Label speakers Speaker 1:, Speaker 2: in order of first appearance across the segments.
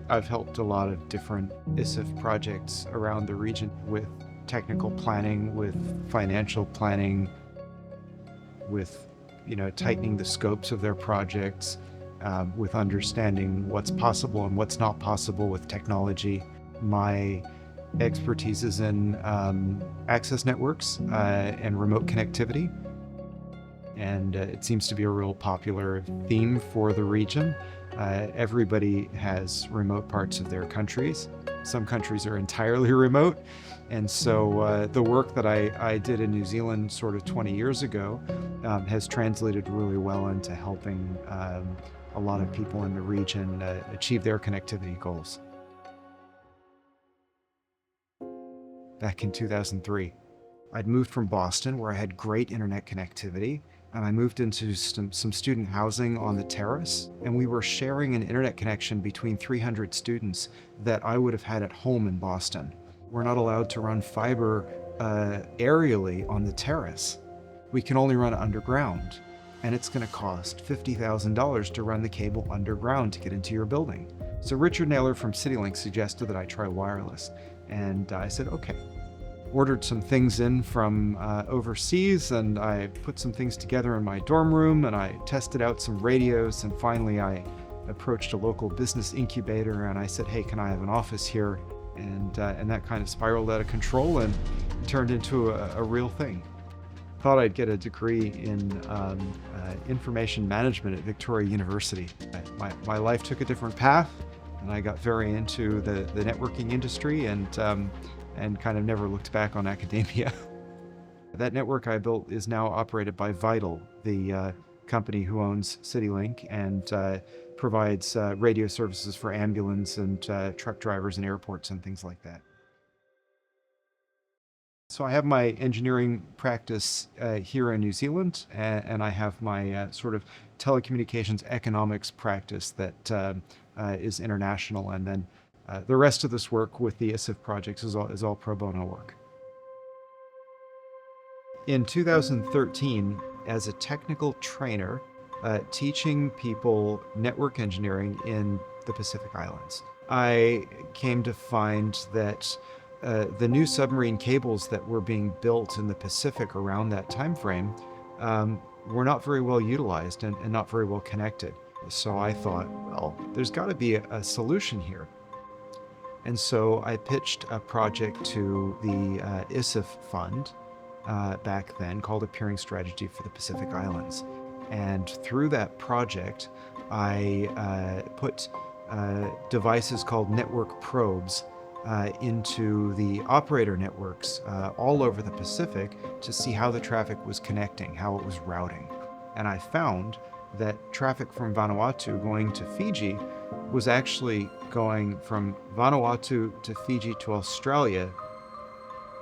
Speaker 1: I've helped a lot of different ISIF projects around the region with technical planning, with financial planning, with tightening the scopes of their projects, with understanding what's possible and what's not possible with technology. My expertise is in access networks and remote connectivity. And it seems to be a real popular theme for the region. Everybody has remote parts of their countries. Some countries are entirely remote. And so the work that I did in New Zealand sort of 20 years ago has translated really well into helping a lot of people in the region achieve their connectivity goals. Back in 2003, I'd moved from Boston, where I had great internet connectivity, and I moved into some student housing on the terrace, and we were sharing an internet connection between 300 students that I would have had at home in Boston. We're not allowed to run fiber aerially on the terrace. We can only run underground, and it's going to cost $50,000 to run the cable underground to get into your building. So Richard Naylor from CityLink suggested that I try wireless, and I said, okay. Ordered some things in from overseas, and I put some things together in my dorm room, and I tested out some radios, and finally I approached a local business incubator and I said, hey, can I have an office here? And that kind of spiraled out of control and turned into a real thing. Thought I'd get a degree in information management at Victoria University. My life took a different path, and I got very into the networking industry and kind of never looked back on academia. That network I built is now operated by Vital, the company who owns CityLink and provides radio services for ambulance and truck drivers and airports and things like that. So I have my engineering practice here in New Zealand, and I have my sort of telecommunications economics practice that is international, and then the rest of this work with the ISIF projects is all pro bono work. In 2013, as a technical trainer, teaching people network engineering in the Pacific Islands, I came to find that the new submarine cables that were being built in the Pacific around that time frame were not very well utilized and not very well connected. So I thought, well, there's got to be a solution here. And so I pitched a project to the ISIF fund back then called a peering strategy for the Pacific Islands. And through that project, I put devices called network probes into the operator networks all over the Pacific to see how the traffic was connecting, how it was routing. And I found that traffic from Vanuatu going to Fiji was actually going from Vanuatu to Fiji to Australia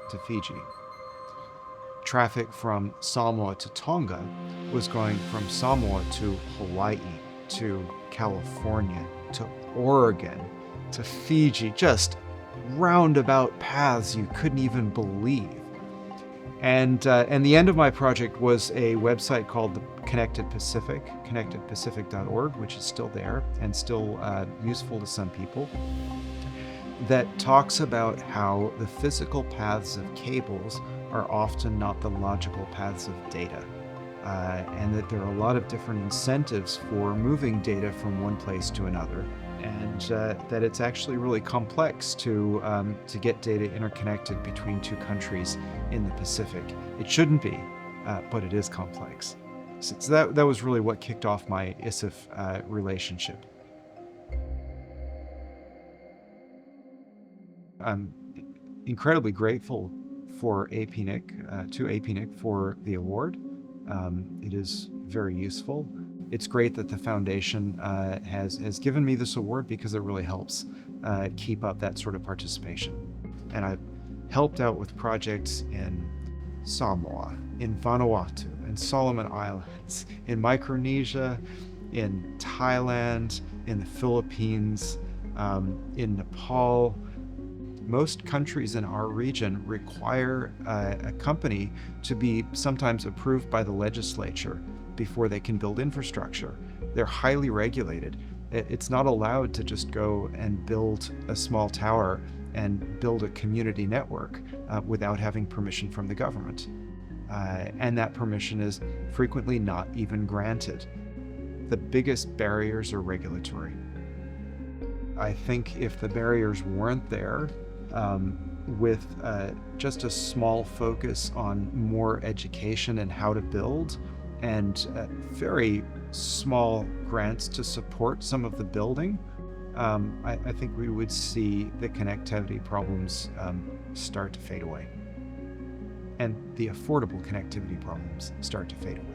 Speaker 1: to Fiji. Traffic from Samoa to Tonga was going from Samoa to Hawaii to California to Oregon to Fiji, just roundabout paths you couldn't even believe. And the end of my project was a website called the Connected Pacific, connectedpacific.org, which is still there and still useful to some people, that talks about how the physical paths of cables are often not the logical paths of data, and that there are a lot of different incentives for moving data from one place to another, and that it's actually really complex to get data interconnected between two countries in the Pacific. It shouldn't be, but it is complex. So that was really what kicked off my ISIF relationship. I'm incredibly grateful for APNIC, to APNIC for the award. It is very useful. It's great that the foundation has given me this award because it really helps keep up that sort of participation. And I've helped out with projects in Samoa, in Vanuatu, in Solomon Islands, in Micronesia, in Thailand, in the Philippines, in Nepal. Most countries in our region require a company to be sometimes approved by the legislature before they can build infrastructure. They're highly regulated. It's not allowed to just go and build a small tower and build a community network without having permission from the government. And that permission is frequently not even granted. The biggest barriers are regulatory. I think if the barriers weren't there, with just a small focus on more education and how to build, and very small grants to support some of the building, I think we would see the connectivity problems start to fade away, and the affordable connectivity problems start to fade away.